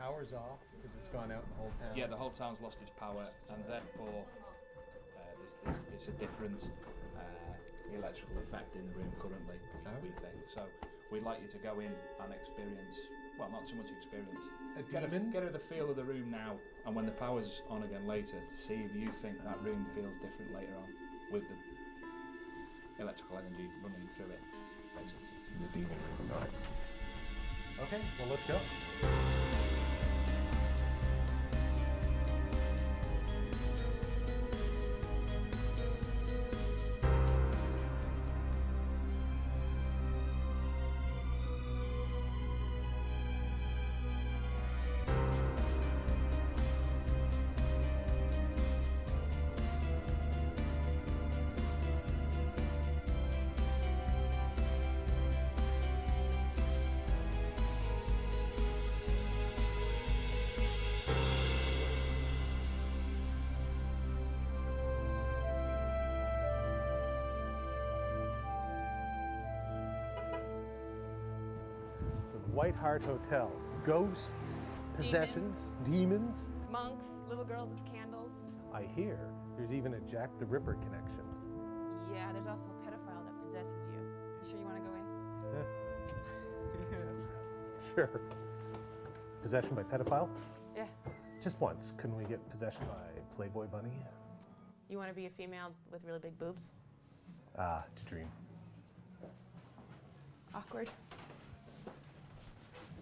power's off because it's gone out in the whole town? Yeah, the whole town's lost its power, and therefore there's a different electrical effect in the room currently, we think. So we'd like you to go in and experience, well, not so much experience, get the feel of the room now, and when the power's on again later, to see if you think that room feels different later on with the electrical energy running through it, basically. The demon room, all right. Okay, well, let's go. So the White Hart Hotel. Ghosts, possessions, demons. Monks, little girls with candles. I hear there's even a Jack the Ripper connection. Yeah, there's also a pedophile that possesses you. You sure you want to go in? Sure. Possession by pedophile? Yeah. Just once. Couldn't we get possession by Playboy Bunny? You want to be a female with really big boobs? Ah, to dream. Awkward.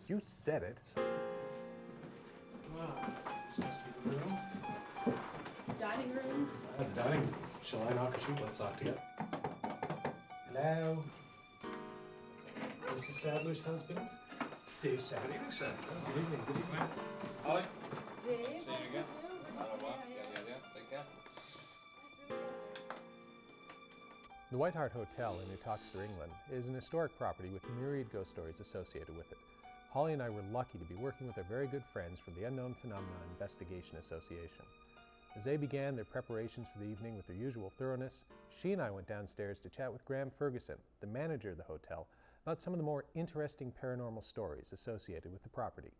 You said it. Wow, this must be the room. Dining room. The dining room. Shall I knock or shoot? Let's knock together. Hello? Mrs. Sadler's husband? Dave Sadler. Good evening, sir. Good evening, good evening. Holly? Dave. See you again. Take care. The White Hart Hotel in Uttoxeter, England, is an historic property with myriad ghost stories associated with it. Holly and I were lucky to be working with our very good friends from the Unknown Phenomena Investigation Association. As they began their preparations for the evening with their usual thoroughness, she and I went downstairs to chat with Graham Ferguson, the manager of the hotel, about some of the more interesting paranormal stories associated with the property.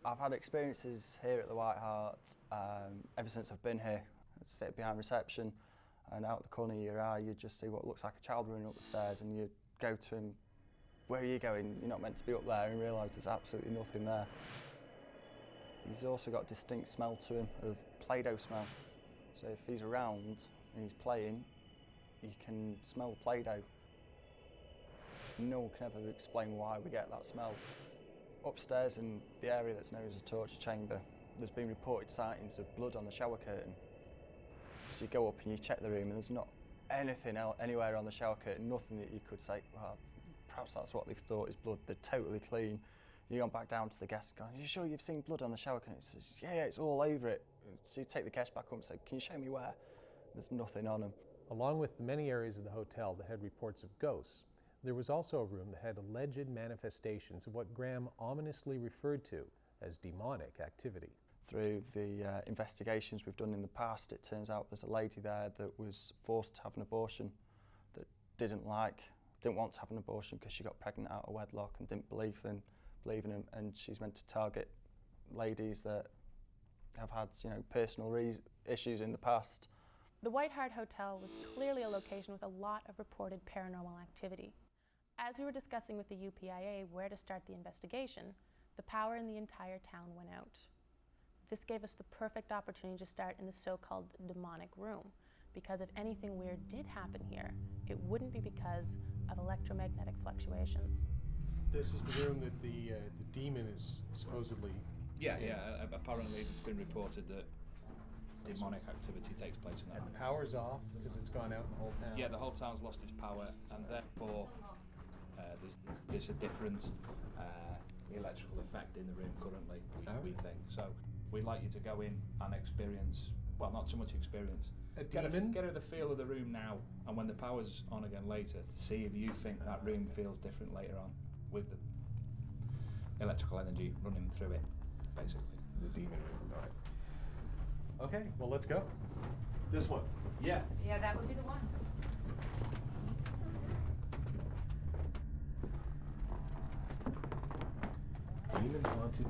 I've had experiences here at the White Hart ever since I've been here. I sit behind reception, and out the corner of your eye you just see what looks like a child running up the stairs, and you go to him, "Where are you going? You're not meant to be up there," and realise there's absolutely nothing there. He's also got a distinct smell to him, of Play-Doh smell. So if he's around and he's playing, you can smell the Play-Doh. No one can ever explain why we get that smell. Upstairs in the area that's known as the torture chamber, there's been reported sightings of blood on the shower curtain. So you go up and you check the room and there's not anything anywhere on the shower curtain, nothing that you could say, well, perhaps that's what they've thought is blood. They're totally clean. You go back down to the guest and go, "Are you sure you've seen blood on the shower curtain?" He says, yeah, it's all over it. So you take the guest back up and say, "Can you show me where?" There's nothing on them. Along with the many areas of the hotel that had reports of ghosts, there was also a room that had alleged manifestations of what Graham ominously referred to as demonic activity. Through the investigations we've done in the past, it turns out there's a lady there that was forced to have an abortion, that didn't want to have an abortion because she got pregnant out of wedlock and didn't believe in him, and she's meant to target ladies that have had, personal issues in the past. The White Hart Hotel was clearly a location with a lot of reported paranormal activity. As we were discussing with the UPIA where to start the investigation, the power in the entire town went out. This gave us the perfect opportunity to start in the so-called demonic room, because if anything weird did happen here, it wouldn't be because of electromagnetic fluctuations. This is the room that the demon is supposedly... Yeah. Apparently it's been reported that demonic activity takes place in that And room. the power's off because it's gone out in the whole town? Yeah, the whole town's lost its power, and therefore there's a different electrical effect in the room currently, we think. So we'd like you to go in and experience, well, not so much experience, A get demon? the feel of the room now, and when the power's on again later, to see if you think that room feels different later on with the electrical energy running through it, basically. The demon room, all right. Okay, well, let's go. This one. Yeah. Yeah, that would be the one. demons haunted.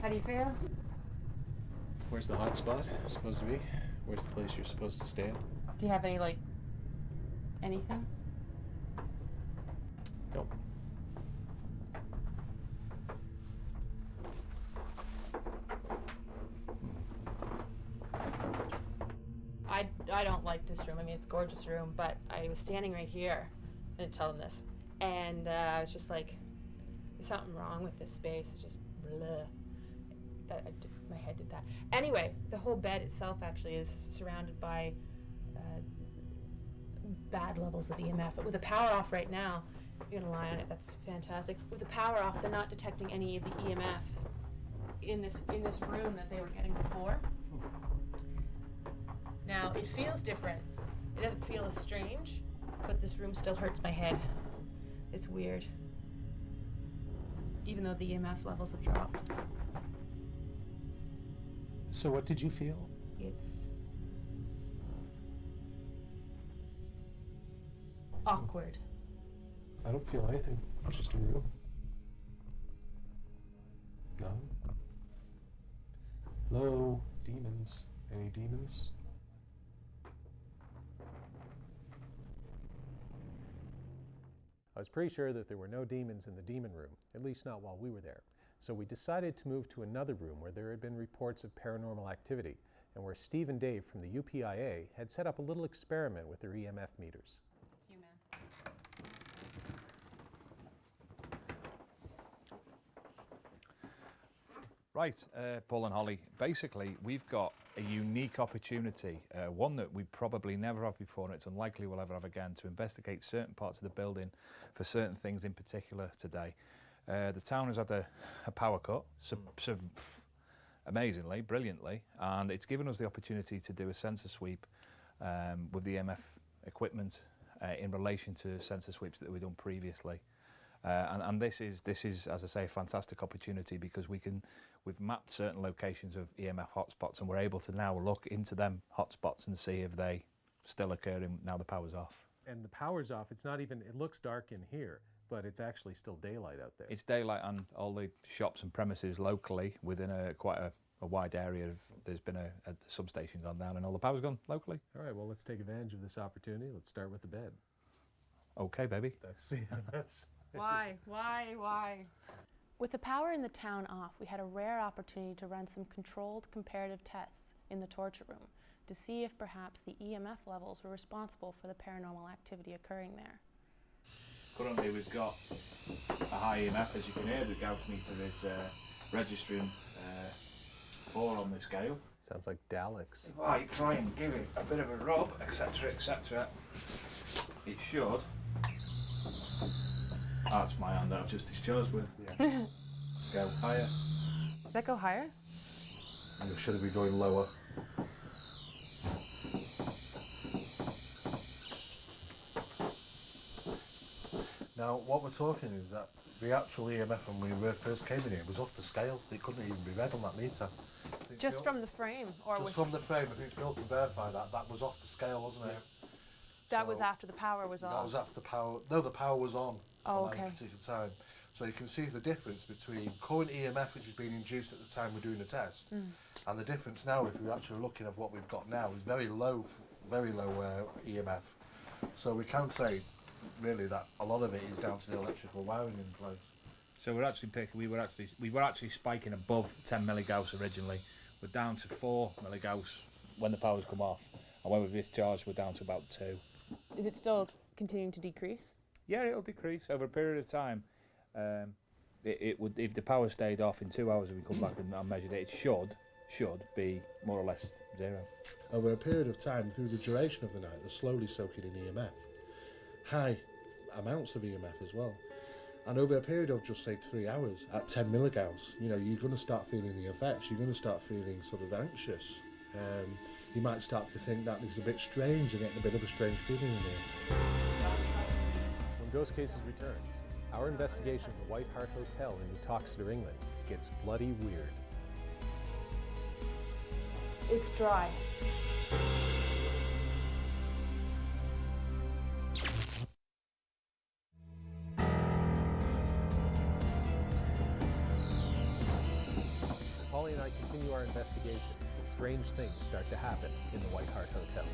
How do you feel? Where's the hot spot supposed to be? Where's the place you're supposed to stand? Do you have any, like, anything? Nope. I don't like this room. I mean, it's a gorgeous room, but I was standing right here. I didn't tell them this. And I was just like, there's something wrong with this space. It's just blah. My head did that. Anyway, the whole bed itself actually is surrounded by bad levels of EMF. But with the power off right now, you're gonna lie on it. That's fantastic. With the power off, they're not detecting any of the EMF in this room that they were getting before. Now it feels different. It doesn't feel as strange, but this room still hurts my head. It's weird, even though the EMF levels have dropped. So what did you feel? It's awkward. I don't feel anything. It's just a room. No. Hello, demons. Any demons? I was pretty sure that there were no demons in the demon room, at least not while we were there. So we decided to move to another room where there had been reports of paranormal activity, and where Steve and Dave from the UPIA had set up a little experiment with their EMF meters. It's you, man. Right, Paul and Holly, basically we've got a unique opportunity, one that we probably never have before, and it's unlikely we'll ever have again, to investigate certain parts of the building for certain things in particular today. The town has had a power cut, amazingly, brilliantly, and it's given us the opportunity to do a sensor sweep with the EMF equipment in relation to sensor sweeps that we've done previously. And this is, as I say, a fantastic opportunity because we've mapped certain locations of EMF hotspots, and we're able to now look into them hotspots and see if they still occurring now the power's off. And the power's off. It's not even, it looks dark in here, but it's actually still daylight out there. It's daylight, and all the shops and premises locally within quite a wide area there's been a substation gone down and all the power's gone locally. All right, well, let's take advantage of this opportunity. Let's start with the bed. Okay, baby. That's Why? With the power in the town off, we had a rare opportunity to run some controlled comparative tests in the torture room to see if perhaps the EMF levels were responsible for the paranormal activity occurring there. Currently we've got a high EMF, as you can hear. The Gauss meter is registering 4 on the scale. sounds like Daleks. If I try and give it a bit of a rub, etc., etc., it should. That's my hand that I've just discharged with. Yeah. Go higher. Does that go higher? And it should be going lower. Now, what we're talking is that the actual EMF when we first came in here was off the scale. It couldn't even be read on that meter. Just from the frame? Or Just from the frame, I think Phil can verify that. That was off the scale, wasn't it? That was after the power was off? That was after the power. No, the power was on. Oh, at that particular time. So you can see the difference between current EMF, which is being induced at the time we're doing the test, and the difference now, if we're actually looking at what we've got now, is very low EMF. So we can say, really, that a lot of it is down to the electrical wiring in place. So we were actually spiking above 10 milligauss originally. We're down to 4 milligauss when the power's come off, and when we've discharged, we're down to about 2. Is it still continuing to decrease? Yeah, it'll decrease over a period of time. It would, if the power stayed off in 2 hours, and we come back and measured it, it should be more or less 0. Over a period of time, through the duration of the night, they're slowly soaking in EMF. High amounts of EMF as well. And over a period of just say 3 hours at 10 milligauss, you know, you're going to start feeling the effects. You're going to start feeling sort of anxious. You might start to think that it's a bit strange and getting a bit of a strange feeling in here. When Ghost Cases returns, our investigation of the White Hart Hotel in Uttoxeter, England gets bloody weird. It's dry. continue our investigation, strange things start to happen in the White Hart Hotel.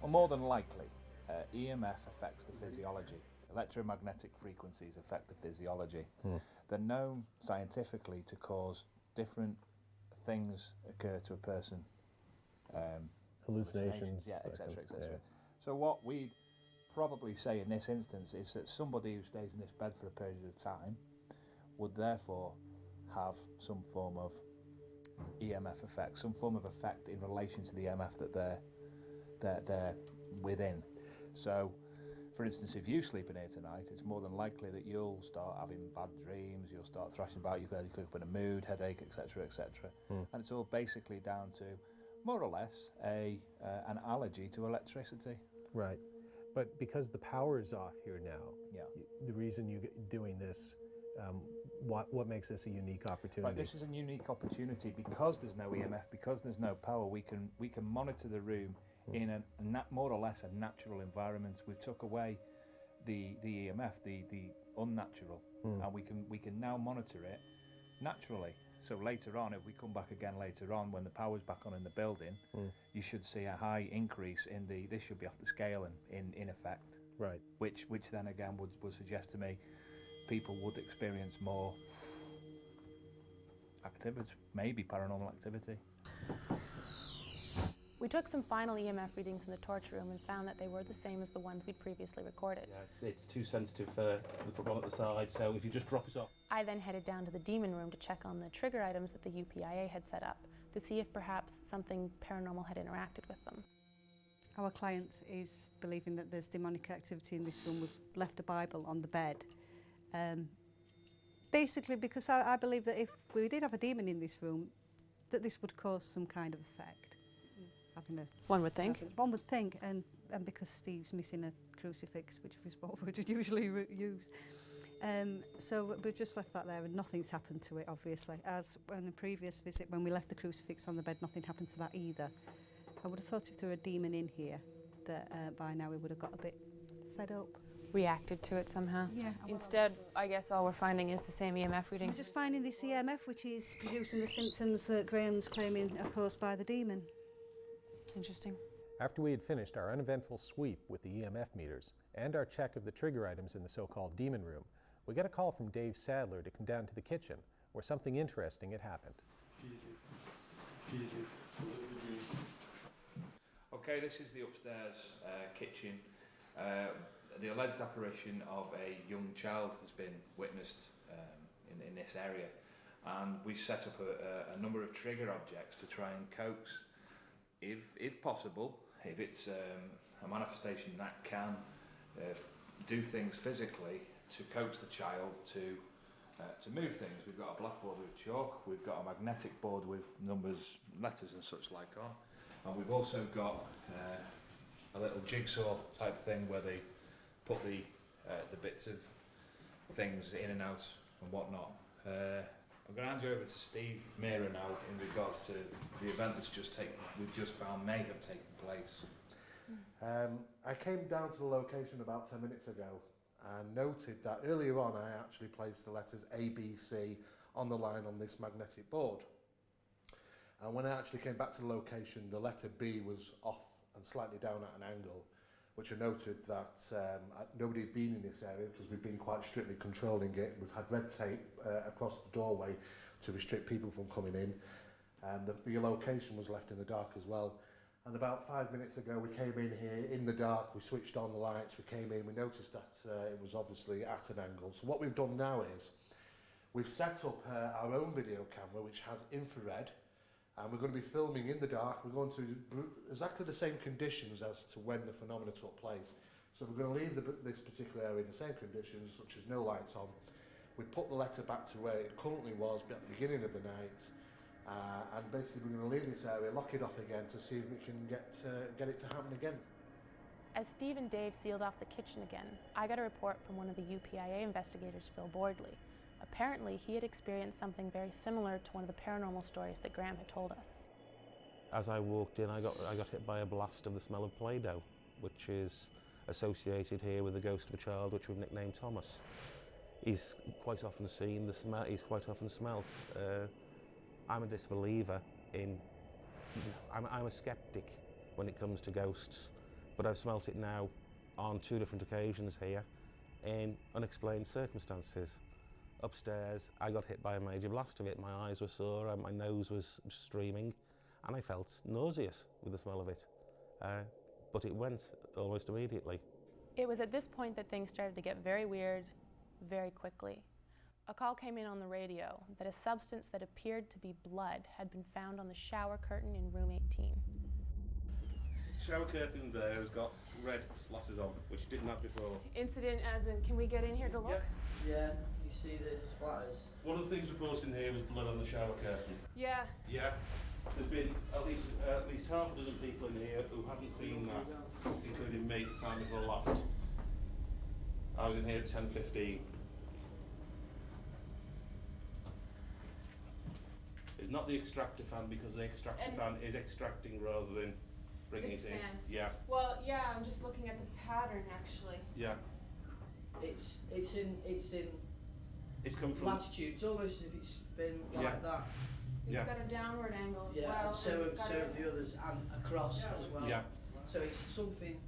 Well, more than likely, EMF affects the physiology. Electromagnetic frequencies affect the physiology. They're known scientifically to cause different things occur to a person. Hallucinations. Yeah, etc., etc. Yeah. So what we probably say in this instance is that somebody who stays in this bed for a period of time would therefore have some form of EMF effect, some form of effect in relation to the EMF that they're within. So, for instance, if you sleep in here tonight, it's more than likely that you'll start having bad dreams, you'll start thrashing about, you'll could up in a mood, headache, etc., etc. And it's all basically down to, more or less, an allergy to electricity. Right. But because the power is off here now, Yeah. the reason you're doing this, what makes this a unique opportunity? Right, this is a unique opportunity because there's no EMF, because there's no power. We can monitor the room in a more or less a natural environment. We took away the EMF, the unnatural, and we can now monitor it naturally. So later on, if we come back again later on when the power's back on in the building, you should see a high increase in this should be off the scale and in effect. Right. Which then again would suggest to me people would experience more activity, maybe paranormal activity. We took some final EMF readings in the torch room and found that they were the same as the ones we'd previously recorded. Yeah, it's too sensitive for the plug on at the side, so if you just drop it off. I then headed down to the demon room to check on the trigger items that the UPIA had set up to see if perhaps something paranormal had interacted with them. Our client is believing that there's demonic activity in this room. We've left a Bible on the bed. Basically because I believe that if we did have a demon in this room, that this would cause some kind of effect. One would think. One would think, and because Steve's missing a crucifix, which is what we would usually use. So we've just left that there and nothing's happened to it, obviously. As on a previous visit, when we left the crucifix on the bed, nothing happened to that either. I would have thought if there were a demon in here, that by now we would have got a bit fed up. Reacted to it somehow. Yeah. Instead, I guess all we're finding is the same EMF reading. We're just finding this EMF, which is producing the symptoms that Graham's claiming are caused by the demon. Interesting. After we had finished our uneventful sweep with the EMF meters and our check of the trigger items in the so-called demon room, we got a call from Dave Sadler to come down to the kitchen, where something interesting had happened. Okay, this is the upstairs kitchen. The alleged apparition of a young child has been witnessed in this area, and we set up a number of trigger objects to try and coax, if possible, if it's a manifestation that can do things physically, to coax the child to move things. We've got a blackboard with chalk, we've got a magnetic board with numbers, letters and such like on, and we've also got a little jigsaw type thing where they put the bits of things in and out and whatnot. I'm going to hand you over to Steve Meara now in regards to the event that's we've just found may have taken place. I came down to the location about 10 minutes ago and noted that earlier on I actually placed the letters A, B, C on the line on this magnetic board. And when I actually came back to the location, the letter B was off and slightly down at an angle, which I noted that nobody had been in this area because we've been quite strictly controlling it. We've had red tape across the doorway to restrict people from coming in, and the location was left in the dark as well. And about 5 minutes ago we came in here in the dark, we switched on the lights, we came in, we noticed that it was obviously at an angle. So what we've done now is we've set up our own video camera which has infrared, and we're going to be filming in the dark. We're going to exactly the same conditions as to when the phenomena took place. So we're going to leave this particular area in the same conditions, such as no lights on. We put the letter back to where it currently was at the beginning of the night, and basically we're going to leave this area, lock it off again to see if we can get it to happen again. As Steve and Dave sealed off the kitchen again, I got a report from one of the UPIA investigators, Phil Bordley. Apparently, he had experienced something very similar to one of the paranormal stories that Graham had told us. As I walked in, I got hit by a blast of the smell of Play-Doh. which is associated here with the ghost of a child which we've nicknamed Thomas. He's quite often seen, he's quite often smelt. I'm a disbeliever in, I'm a skeptic when it comes to ghosts, but I've smelt it now on 2 different occasions here in unexplained circumstances. Upstairs, I got hit by a major blast of it. My eyes were sore, my nose was streaming, and I felt nauseous with the smell of it. But it went almost immediately. It was at this point that things started to get very weird very quickly. A call came in on the radio that a substance that appeared to be blood had been found on the shower curtain in room 18. Shower curtain there has got red slashes on, which it didn't have before. Incident as in, can we get in here to look? Yeah, you see the splatters. One of the things reported in here was blood on the shower curtain. Yeah. Yeah. There's been at least half a dozen people in here who haven't seen that, including me the time before last. I was in here at 10:15. It's not the extractor fan because the extractor fan is extracting rather than bringing it in. Fan. Yeah. Well, yeah, I'm just looking at the pattern actually. Yeah. It's in It's come from latitude. It's almost as if it's been like that. It's got a downward angle as Yeah, well. and so have the others, and across as well. Yeah. So it's something.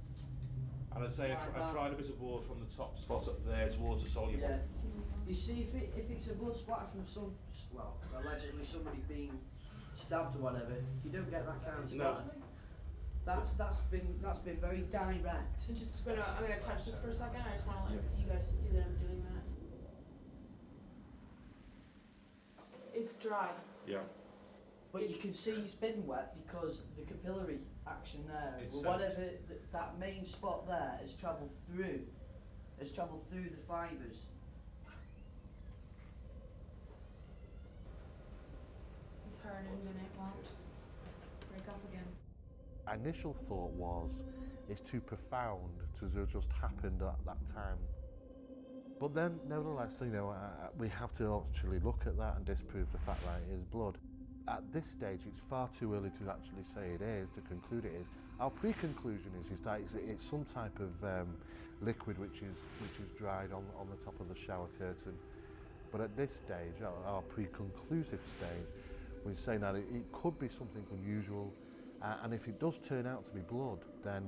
And I'd say I tried a bit of water from the top spot up there. It's water soluble. Yeah. You see, if it's a blood splatter from allegedly somebody being stabbed or whatever, you don't get that kind of splatter. No. That's been very direct. I'm gonna touch this for a second. I just want to see you guys to see that I'm doing that. It's dry. Yeah. But you can see it's been wet because the capillary action there, It's whatever that main spot there has travelled through the fibres. It's hardened and it won't break up again. Our initial thought was, it's too profound to have just happened at that time. But then, nevertheless, we have to actually look at that and disprove the fact that it is blood. At this stage, it's far too early to actually say it is, to conclude it is. Our pre-conclusion is that it's some type of liquid which is dried on the top of the shower curtain. But at this stage, our pre-conclusive stage, we're saying that it could be something unusual, and if it does turn out to be blood, then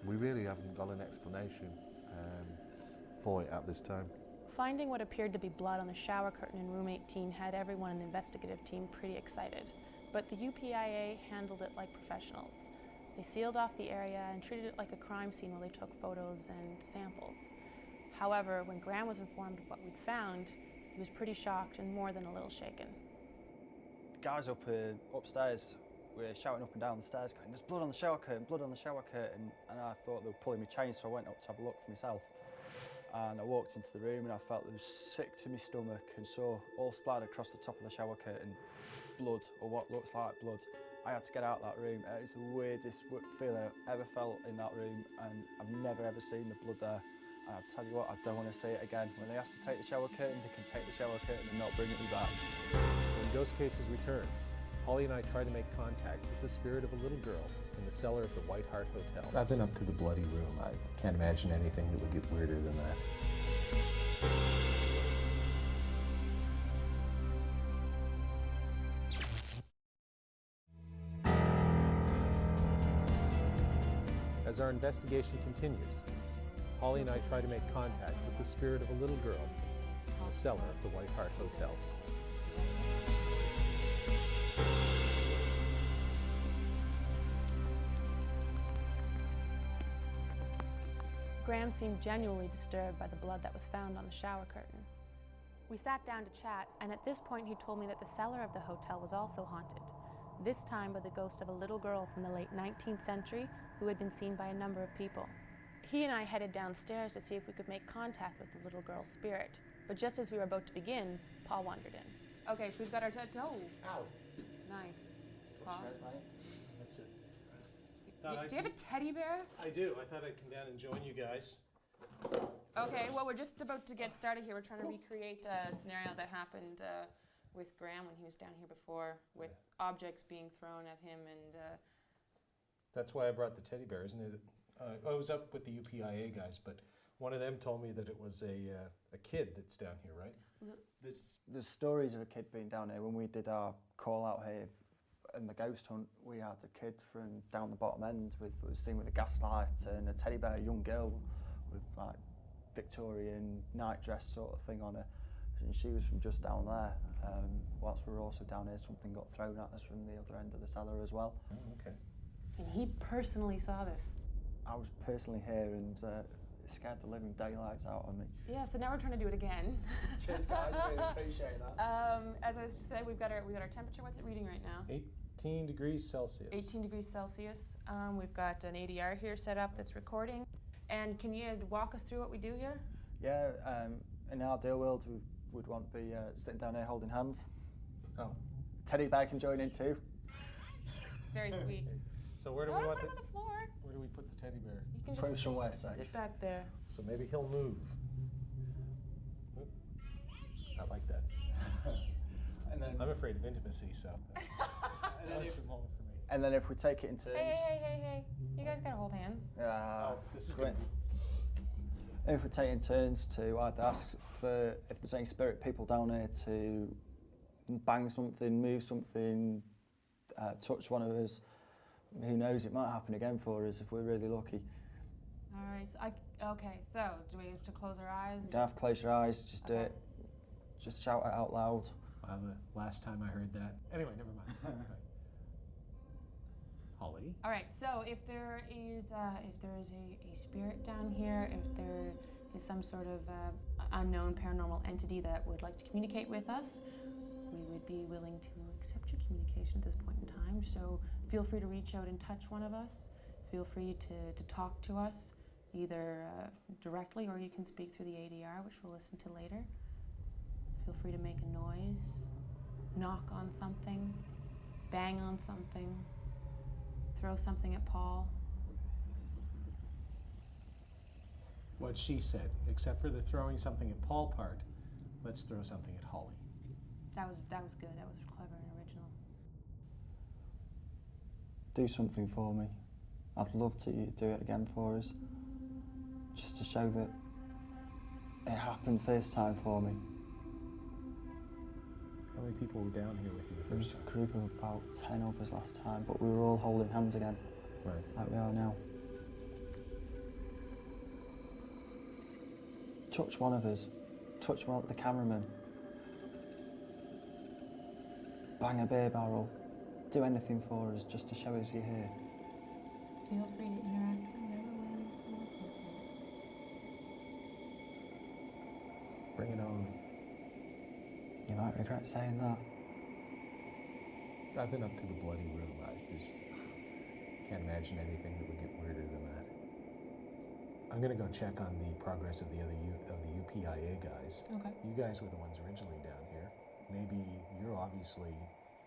we really haven't got an explanation for it at this time. Finding what appeared to be blood on the shower curtain in room 18 had everyone in the investigative team pretty excited, but the UPIA handled it like professionals. They sealed off the area and treated it like a crime scene while they took photos and samples. However, when Graham was informed of what we'd found, he was pretty shocked and more than a little shaken. The guys upstairs were shouting up and down the stairs going, "There's blood on the shower curtain, blood on the shower curtain," and I thought they were pulling me chains, so I went up to have a look for myself. And I walked into the room and I felt it was sick to my stomach and saw all splattered across the top of the shower curtain, blood, or what looks like blood. I had to get out of that room. It's the weirdest feeling I've ever felt in that room, and I've never ever seen the blood there. And I'll tell you what, I don't want to see it again. When they ask to take the shower curtain, they can take the shower curtain and not bring it back. When Ghost Cases returns, Holly and I try to make contact with the spirit of a little girl in the cellar of the White Hart Hotel. I've been up to the bloody room. I can't imagine anything that would get weirder than that. As our investigation continues, Holly and I try to make contact with the spirit of a little girl in the cellar of the White Hart Hotel. Graham seemed genuinely disturbed by the blood that was found on the shower curtain. We sat down to chat, and at this point he told me that the cellar of the hotel was also haunted, this time by the ghost of a little girl from the late 19th century who had been seen by a number of people. He and I headed downstairs to see if we could make contact with the little girl's spirit, but just as we were about to begin, Paul wandered in. Okay, so we've got our oh. Ow. Nice. Paul? That's it. Do you have a teddy bear? I do. I thought I'd come down and join you guys. Okay, well, we're just about to get started here. We're trying to recreate a scenario that happened with Graham when he was down here before, with objects being thrown at him and... That's why I brought the teddy bear, isn't it? I was up with the UPIA guys, but one of them told me that it was a kid that's down here, right? There's stories of a kid being down here. When we did our call out here in the ghost hunt, we had a kid from down the bottom end was seen with a gaslight and a teddy bear, a young girl with like Victorian night dress sort of thing on her, and she was from just down there. Whilst we were also down here, something got thrown at us from the other end of the cellar as well. Oh, okay. And he personally saw this. I was personally here, and it scared the living daylights out of me. Yeah, so now we're trying to do it again. Cheers, guys. Really appreciate that. As I just said, we've got our temperature. What's it reading right now? 18 degrees Celsius. 18 degrees Celsius. We've got an ADR here set up that's recording. And can you walk us through what we do here? Yeah, in our ideal world, we would want to be sitting down here holding hands. Oh. Teddy bear can join in too. It's very sweet. So where do No, we don't want put him on the floor. Where do we put the teddy bear? You can Put him just somewhere safe. sit back there. So maybe he'll move. Oop. I like that. And then, I'm afraid of intimacy, so that's from home for me. and then if we take it in turns. Hey. You guys gotta hold hands. Oh, this is great. good. If we're taking turns to either ask for if there's any spirit people down here to bang something, move something, touch one of us, who knows, it might happen again for us if we're really lucky. All right. So do we have to close our eyes? You don't have to close your eyes, just do Okay. it. Just shout it out loud. Wow, the last time I heard that. Anyway, never mind. Holly? All right. So if there is a spirit down here, if there is some sort of unknown paranormal entity that would like to communicate with us, we would be willing to accept your communication at this point in time. So feel free to reach out and touch one of us. Feel free to talk to us, either directly or you can speak through the ADR, which we'll listen to later. Feel free to make a noise, knock on something, bang on something, throw something at Paul. What she said, except for the throwing something at Paul part, let's throw something at Holly. That was good. That was clever and original. Do something for me. I'd love to do it again for us. Just to show that it happened first time for me. How many people were down here with you the There was first a time? group of about 10 of us last time, but we were all holding hands again, Right. like we are now. Touch one of us. Touch the cameraman. Bang a beer barrel. Do anything for us just to show us you're here. Feel free to interact in whatever way you feel appropriate. Bring it on. You might regret saying that. I've been up to the bloody room. Can't imagine anything that would get weirder than that. I'm gonna go check on the progress of the UPIA guys. Okay. You guys were the ones originally down here. Maybe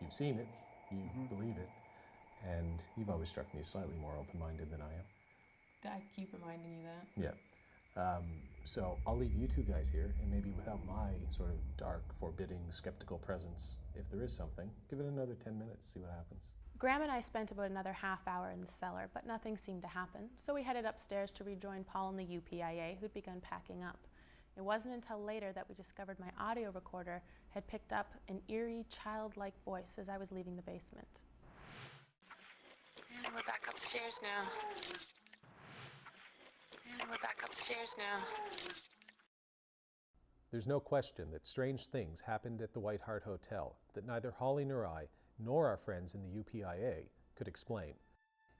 you've seen it, you believe it, and you've always struck me as slightly more open-minded than I am. I keep reminding you that. Yeah. So I'll leave you two guys here, and maybe without my sort of dark, forbidding, skeptical presence, if there is something, give it another 10 minutes, see what happens. Graham and I spent about another half hour in the cellar, but nothing seemed to happen, so we headed upstairs to rejoin Paul and the UPIA, who'd begun packing up. It wasn't until later that we discovered my audio recorder had picked up an eerie, childlike voice as I was leaving the basement. And we're back upstairs now. There's no question that strange things happened at the White Hart Hotel that neither Holly nor I, nor our friends in the UPIA, could explain.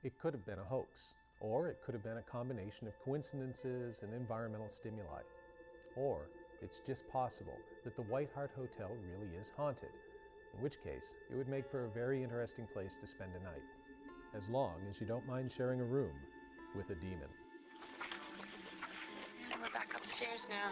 It could have been a hoax, or it could have been a combination of coincidences and environmental stimuli. Or it's just possible that the White Hart Hotel really is haunted, in which case it would make for a very interesting place to spend a night, as long as you don't mind sharing a room with a demon. And we're back upstairs now.